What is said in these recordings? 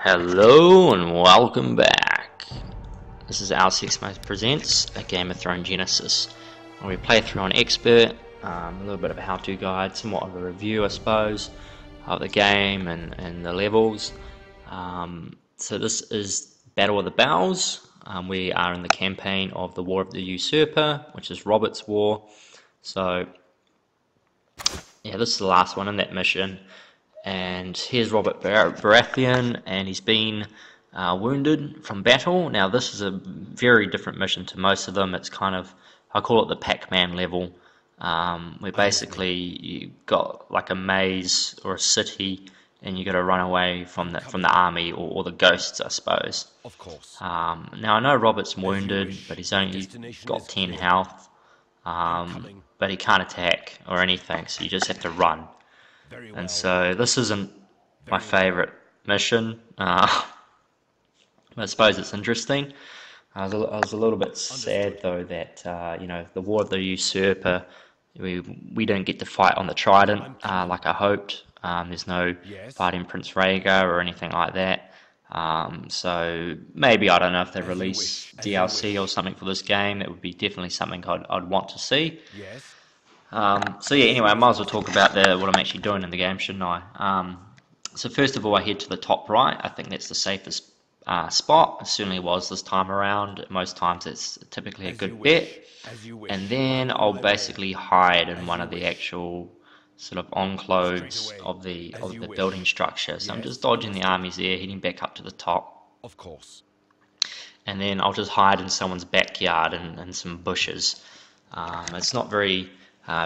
Hello and welcome back. This is Our6 Presents a Game of Thrones Genesis. We play through on Expert, a little bit of a how-to guide, somewhat of a review I suppose, of the game and the levels. So this is Battle of the Bells. We are in the campaign of the War of the Usurper, which is Robert's War. So yeah, this is the last one in that mission. And here's Robert Baratheon, and he's been wounded from battle. Now this is a very different mission to most of them. It's kind of, I call it the Pac-Man level, where basically you got like a maze or a city, and you got to run away from the army or the ghosts, I suppose. Of course. Now I know Robert's wounded, but he's only got 10 health, but he can't attack or anything, so you just have to run. And so this isn't my favourite mission, but I suppose it's interesting. I was a little bit sad though that you know, the War of the Usurper, we don't get to fight on the Trident like I hoped. There's no fighting Prince Rhaegar or anything like that. So maybe, I don't know, if they release DLC or something for this game, that would be definitely something I'd want to see. So yeah, anyway, I might as well talk about what I'm actually doing in the game, shouldn't I? So first of all, I head to the top right. I think that's the safest spot. It certainly was this time around. Most times it's typically a good bet. And then I'll basically hide in one of the actual sort of enclosures of the building structure. So I'm just dodging the armies there, heading back up to the top. Of course. And then I'll just hide in someone's backyard and some bushes. It's not very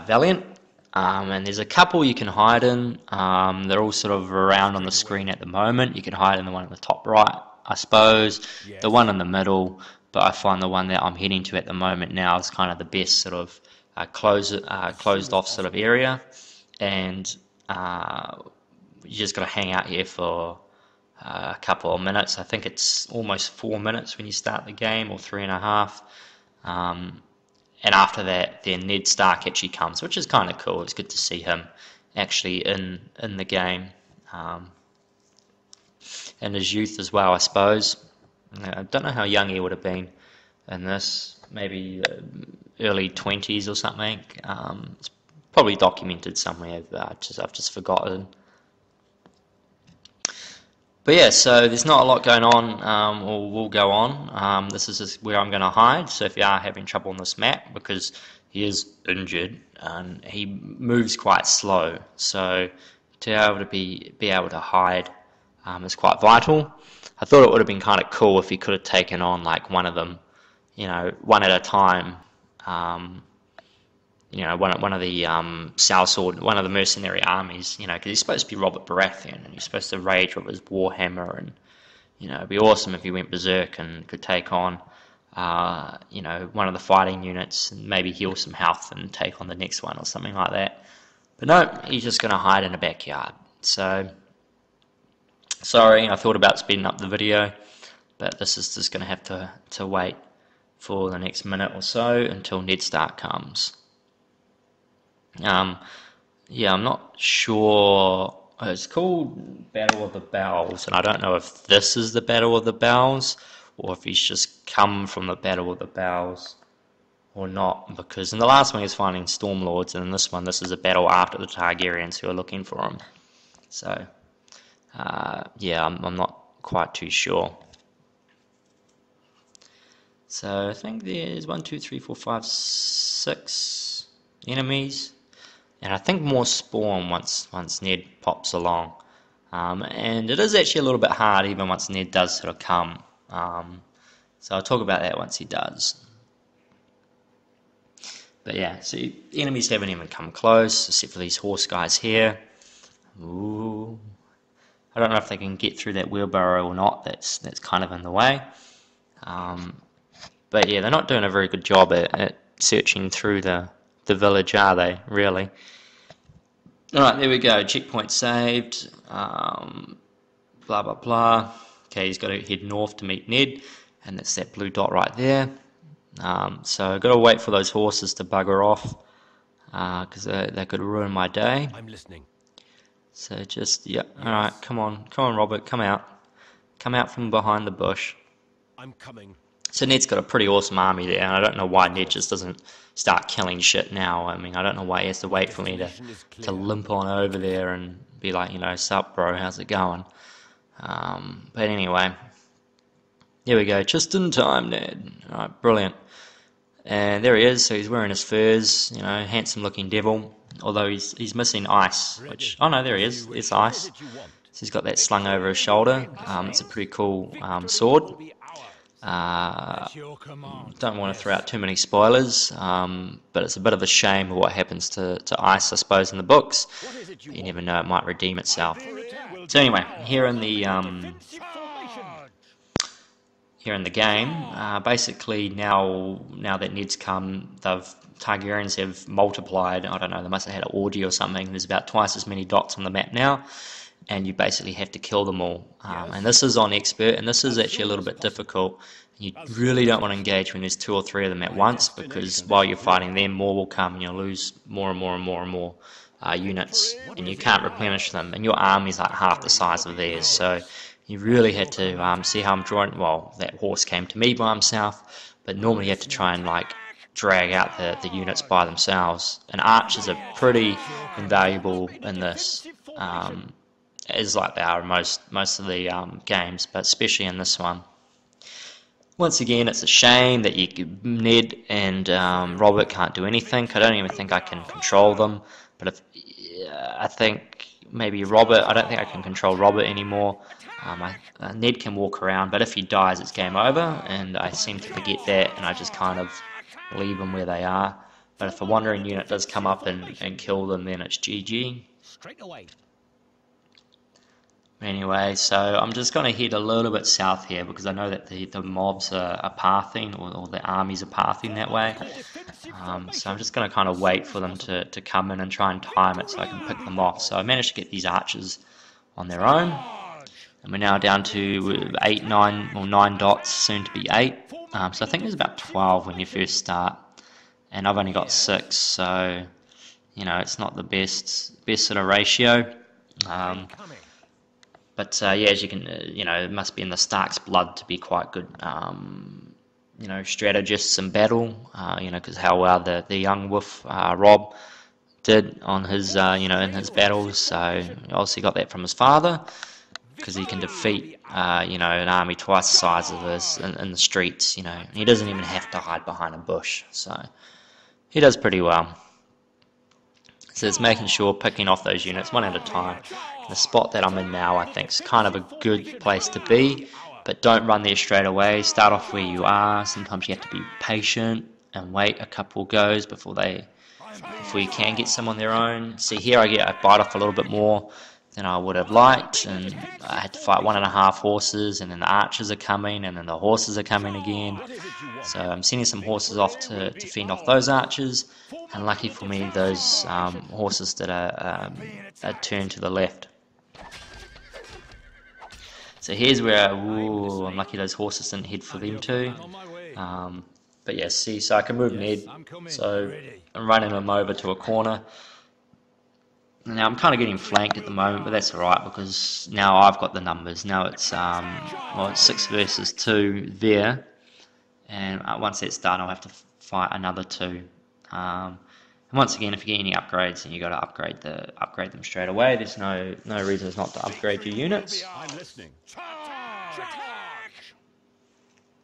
valiant, and there's a couple you can hide in. They're all sort of around on the screen at the moment. You can hide in the one at the top right, I suppose, the one in the middle, but I find the one that I'm heading to at the moment now is kind of the best sort of closed off sort of area, and you just got to hang out here for a couple of minutes. I think it's almost 4 minutes when you start the game, or 3.5. And after that, then Ned Stark actually comes, which is kind of cool. It's good to see him actually in the game, in his youth as well, I suppose. I don't know how young he would have been in this, maybe early 20s or something. It's probably documented somewhere, but I've just forgotten. But yeah, so there's not a lot going on, or will go on. This is just where I'm going to hide. So if you are having trouble on this map, because he is injured and he moves quite slow, so to be able to hide is quite vital. I thought it would have been kind of cool if he could have taken on like one of them, you know, one at a time. You know, one of the sellsword, one of the mercenary armies, you know, because he's supposed to be Robert Baratheon, and he's supposed to rage with his warhammer, and you know, it'd be awesome if he went berserk and could take on, you know, one of the fighting units, and maybe heal some health and take on the next one or something like that. But no, he's just going to hide in a backyard. So, sorry, I thought about speeding up the video, but this is just going to have to wait for the next minute or so until Ned Stark comes. Yeah, I'm not sure. It's called Battle of the Bells, and I don't know if this is the Battle of the Bells, or if he's just come from the Battle of the Bells, or not, because in the last one he's finding Stormlords, and in this one, this is a battle after the Targaryens who are looking for him. So, yeah, I'm not quite too sure. So, I think there's 1, 2, 3, 4, 5, 6 enemies. And I think more spawn once Ned pops along. And it is actually a little bit hard even once Ned does sort of come. So I'll talk about that once he does. But yeah, so enemies haven't even come close, except for these horse guys here. Ooh. I don't know if they can get through that wheelbarrow or not. That's kind of in the way. But yeah, they're not doing a very good job at searching through the village, are they, really? Alright, there we go, checkpoint saved, blah blah blah. Okay, he's got to head north to meet Ned, and that's that blue dot right there. So I've got to wait for those horses to bugger off, because they could ruin my day. I'm listening. So just, yeah, alright, come on Robert, come out. come out from behind the bush. I'm coming. So Ned's got a pretty awesome army there, and I don't know why Ned just doesn't start killing shit now. I mean, I don't know why he has to wait for me to limp on over there and be like, you know, sup bro, how's it going? But anyway, here we go, just in time, Ned. Alright, brilliant. And there he is, so he's wearing his furs, you know, handsome looking devil. Although he's missing ice, which, oh no, there he is, it's ice. So he's got that slung over his shoulder. It's a pretty cool sword. Don't want to throw out too many spoilers, but it's a bit of a shame of what happens to ice, I suppose, in the books. But you never know, it might redeem itself. So anyway, here in the game, basically now that Ned's come, Targaryens have multiplied. I don't know, they must have had an orgy or something. There's about twice as many dots on the map now, and you basically have to kill them all. And this is on expert, and this is actually a little bit difficult. You really don't want to engage when there's 2 or 3 of them at once, because while you're fighting them, more will come, and you'll lose more and more and more and more units, and you can't replenish them, and your army's like half the size of theirs. So you really had to see how I'm drawing. Well, that horse came to me by himself, but normally you have to try and like drag out the units by themselves. And archers are pretty invaluable in this, as like they are in most of the games, but especially in this one. Once again, it's a shame that Ned and Robert can't do anything. I don't even think I can control them. But I think maybe Robert, I don't think I can control Robert anymore. Ned can walk around, but if he dies, it's game over. And I seem to forget that, and I just kind of leave them where they are. But if a wandering unit does come up and kill them, then it's GG. Straight away. Anyway, so I'm just going to head a little bit south here, because I know that the mobs are pathing, or the armies are pathing that way. So I'm just going to kind of wait for them to come in and try and time it so I can pick them off. So I managed to get these archers on their own. And we're now down to 9 dots, soon to be 8. So I think there's about 12 when you first start. And I've only got 6, so, you know, it's not the best sort of ratio. But yeah, as you can, you know, it must be in the Stark's blood to be quite good, you know, strategists in battle. You know, because how well the young wolf Rob did on his, you know, in his battles. So he obviously got that from his father, because he can defeat, you know, an army twice the size of this in the streets. You know, and he doesn't even have to hide behind a bush. So he does pretty well. So it's making sure, picking off those units one at a time. The spot that I'm in now, I think, is kind of a good place to be, but don't run there straight away. Start off where you are. Sometimes you have to be patient and wait a couple goes before you can get some on their own. See here, I bite off a little bit more than I would have liked, and I had to fight 1.5 horses, and then the archers are coming, and then the horses are coming again. So I'm sending some horses off to fend off those archers, and lucky for me, those horses that are turned to the left. So here's where, ooh, I'm lucky those horses didn't head for them too. But yeah, see, so I can move Ned, so I'm running him over to a corner. Now I'm kind of getting flanked at the moment, but that's alright, because now I've got the numbers. Now it's, well, it's 6 versus 2 there, and once that's done I'll have to fight another 2. And once again, if you get any upgrades, then you got to upgrade them straight away. There's no reasons not to upgrade your units. I'm listening. Charge!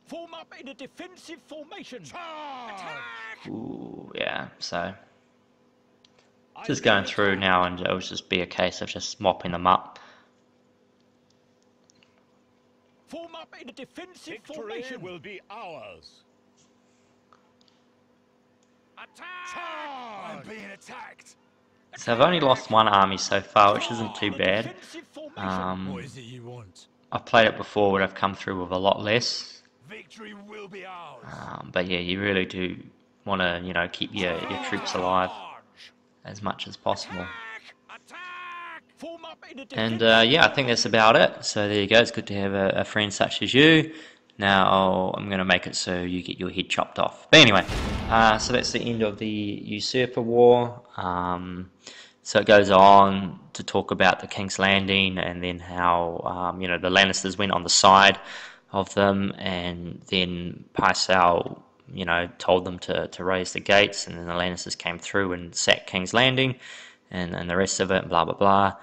Form up in a defensive formation. Ooh, yeah. So just going through now, and it'll just be a case of just mopping them up. Form up in a defensive formation. Will be ours. Attack! I'm being attacked. So I've only lost 1 army so far, which isn't too bad. What is it you want? I've played it before, but I've come through with a lot less. Victory will be ours. But yeah, you really do want to, you know, keep your troops alive as much as possible. And yeah, I think that's about it. So there you go. It's good to have a friend such as you. Now I'm going to make it so you get your head chopped off. But anyway, so that's the end of the Usurper War. So it goes on to talk about the King's Landing, and then how you know, the Lannisters went on the side of them, and then Pycelle, you know, told them to raise the gates, and then the Lannisters came through and sacked King's Landing, and the rest of it, blah blah blah.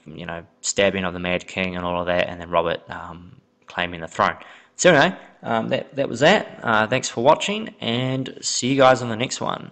You know, stabbing of the Mad King and all of that, and then Robert claiming the throne. So anyway, that was that. Thanks for watching, and see you guys on the next one.